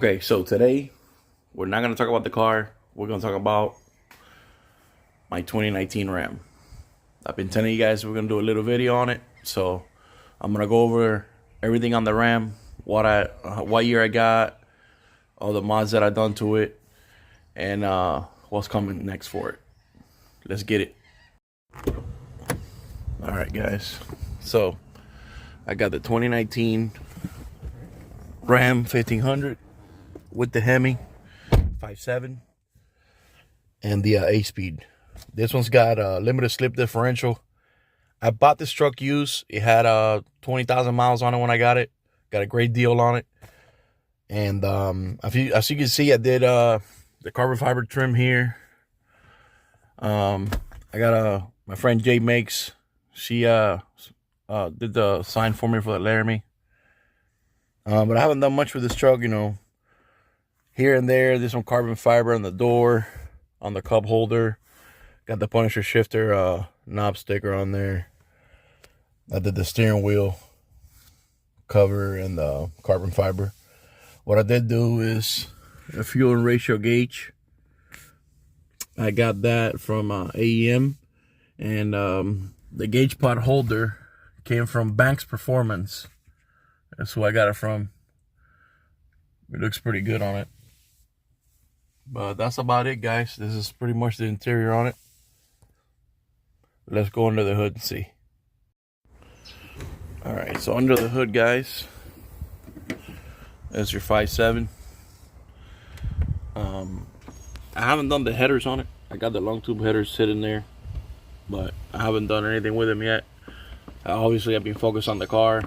Okay, so today we're not going to talk about the car. We're going to talk about my 2019 Ram. I've been telling you guys we're going to do a little video on it. So I'm going to go over everything on the Ram, what year I got, all the mods that I've done to it, and what's coming next for it. Let's get it. All right, guys. So I got the 2019 Ram 1500 with the Hemi 5.7 and the 8-speed. This one's got a limited slip differential. I bought this truck used. It had 20,000 miles on it when I got it. Got a great deal on it. And as you can see, I did the carbon fiber trim here. I got my friend Jay Makes. She did the sign for me for the Laramie. But I haven't done much with this truck, you know. Here and there, there's some carbon fiber on the door, on the cup holder. Got the Punisher shifter knob sticker on there. I did the steering wheel cover and the carbon fiber. What I did do is a fuel and ratio gauge. I got that from AEM. And the gauge pot holder came from Banks Performance. That's who I got it from. It looks pretty good on it. But that's about it, guys. This is pretty much the interior on it. Let's go under the hood and see. Alright, so under the hood, guys, there's your 5.7. I haven't done the headers on it. I got the long tube headers sitting there, but I haven't done anything with them yet. Obviously, I've been focused on the car,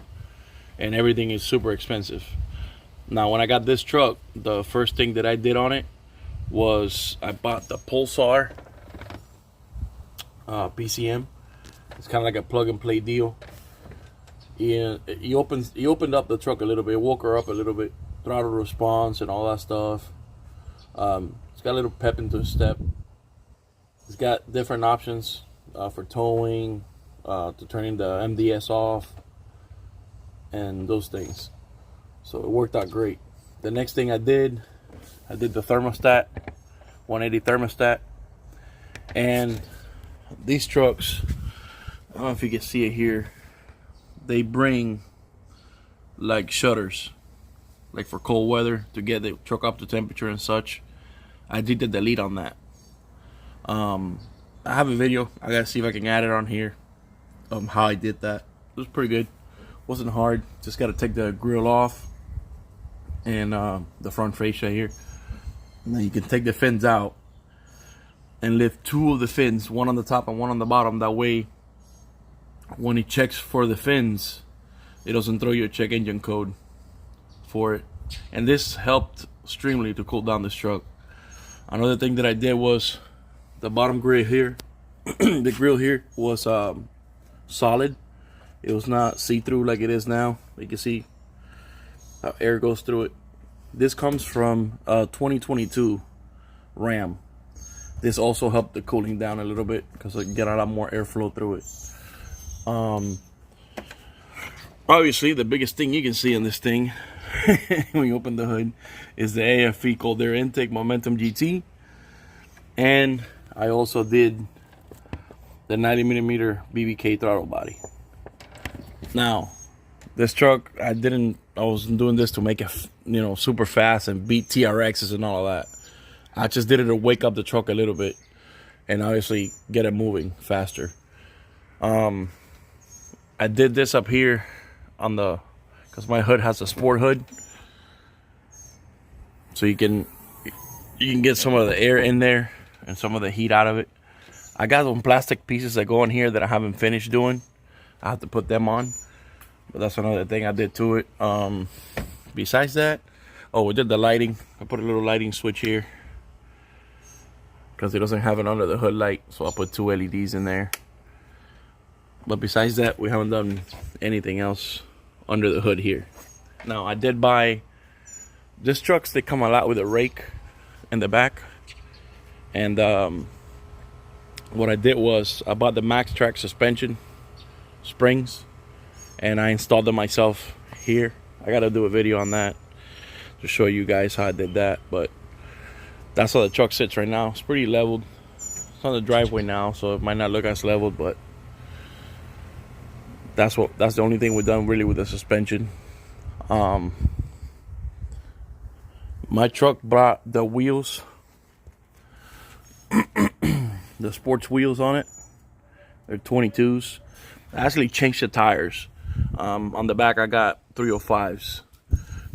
and everything is super expensive. Now, when I got this truck, the first thing that I did on it was I bought the Pulsar PCM. It's kind of like a plug and play deal. He opened up the truck a little bit, woke her up a little bit, throttle response and all that stuff. It's got a little pep into the step. It's got different options for towing, to turning the MDS off, and those things. So it worked out great. The next thing I did the thermostat, 180 thermostat. And these trucks, I don't know if you can see it here, they bring like shutters, like for cold weather, to get the truck up to temperature and such. I did the delete on that. I have a video. I gotta see if I can add it on here, how I did that. It was pretty good. Wasn't hard. Just gotta take the grill off and the front fascia here. And then you can take the fins out and lift two of the fins, one on the top and one on the bottom. That way, when it checks for the fins, it doesn't throw you a check engine code for it. And this helped extremely to cool down this truck. Another thing that I did was the bottom grill here. The grill here was solid. It was not see-through like it is now. You can see how air goes through it. This comes from 2022 Ram. This also helped the cooling down a little bit because I get a lot more airflow through it. Obviously, the biggest thing you can see in this thing when you open the hood is the AFE Cold Air Intake Momentum GT. And I also did the 90mm BBK throttle body. Now, this truck, I wasn't doing this to make it, you know, super fast and beat TRXs and all of that. I just did it to wake up the truck a little bit and obviously get it moving faster. I did this up here on because my hood has a sport hood, so you can get some of the air in there and some of the heat out of it. I got some plastic pieces that go in here that I haven't finished doing. I have to put them on. But that's another thing I did to it. Besides that, we did the lighting. I put a little lighting switch here because it doesn't have an under the hood light, so I put two LEDs in there. But besides that, we haven't done anything else under the hood here. Now, I did buy this trucks. They come a lot with a rake in the back, and what I did was I bought the Max Track suspension springs, and I installed them myself here. I gotta do a video on that. to show you guys how I did that. But that's how the truck sits right now. It's pretty leveled. It's on the driveway now, so it might not look as leveled, but that's the only thing we've done really with the suspension. My truck brought the wheels, the sports wheels on it. They're 22s. I actually changed the tires. On the back I got 305s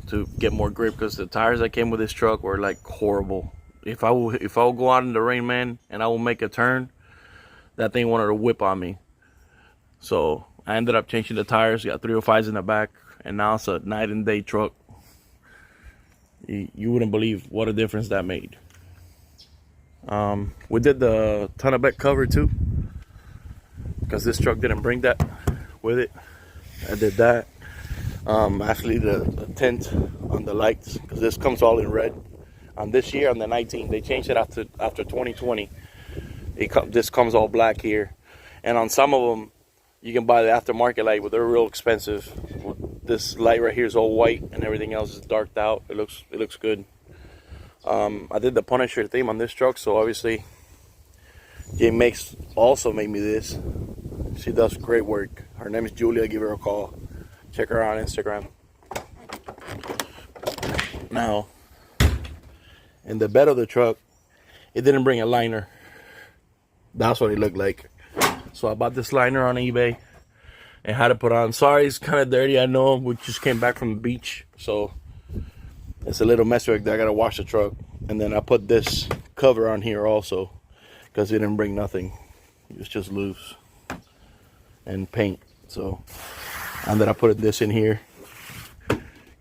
to get more grip, because the tires that came with this truck were like horrible. If I will go out in the rain, man, and I will make a turn, that thing wanted to whip on me. So I ended up changing the tires, got 305s in the back, and now it's a night and day truck. You wouldn't believe what a difference that made. We did the tonneau cover too, because this truck didn't bring that with it. I did that. Actually the tint on the lights, because this comes all in red. This year on the 19, they changed it after 2020. This comes all black here, and on some of them you can buy the aftermarket light, but they're real expensive. This light right here is all white, and everything else is darked out. It looks good. I did the Punisher theme on this truck, so obviously Jay Makes also made me this. She does great work. Her name is Julia. Give her a call. Check her out on Instagram. Now, in the bed of the truck, it didn't bring a liner. That's what it looked like. So I bought this liner on eBay and had to put on. Sorry, it's kind of dirty, I know. We just came back from the beach, so it's a little messy. I gotta wash the truck. And then I put this cover on here also, because it didn't bring nothing. It's just loose and paint. So I ended up putting this in here,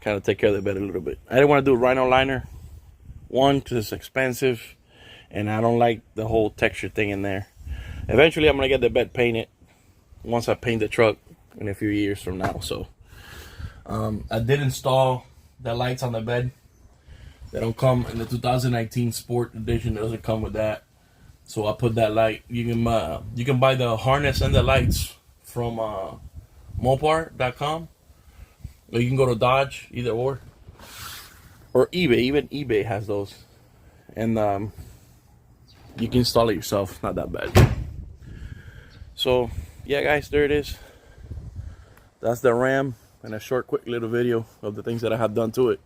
kind of take care of the bed a little bit. I didn't want to do a Rhino liner. One, because it's expensive, and I don't like the whole texture thing in there. Eventually I'm gonna get the bed painted once I paint the truck in a few years from now. So I did install the lights on the bed. They don't come in the 2019 Sport Edition. It doesn't come with that. So I put that light. You can buy the harness and the lights from Mopar.com, or you can go to Dodge, either or eBay. Even eBay has those, and you can install it yourself. It's not that bad. So yeah, guys, there it is. That's the Ram, and a short, quick little video of the things that I have done to it.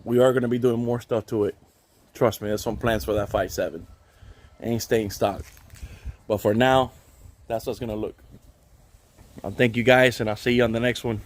We are going to be doing more stuff to it. Trust me, there's some plans for that 5.7. Ain't staying stock, but for now, that's what's going to look. Thank you guys, and I'll see you on the next one.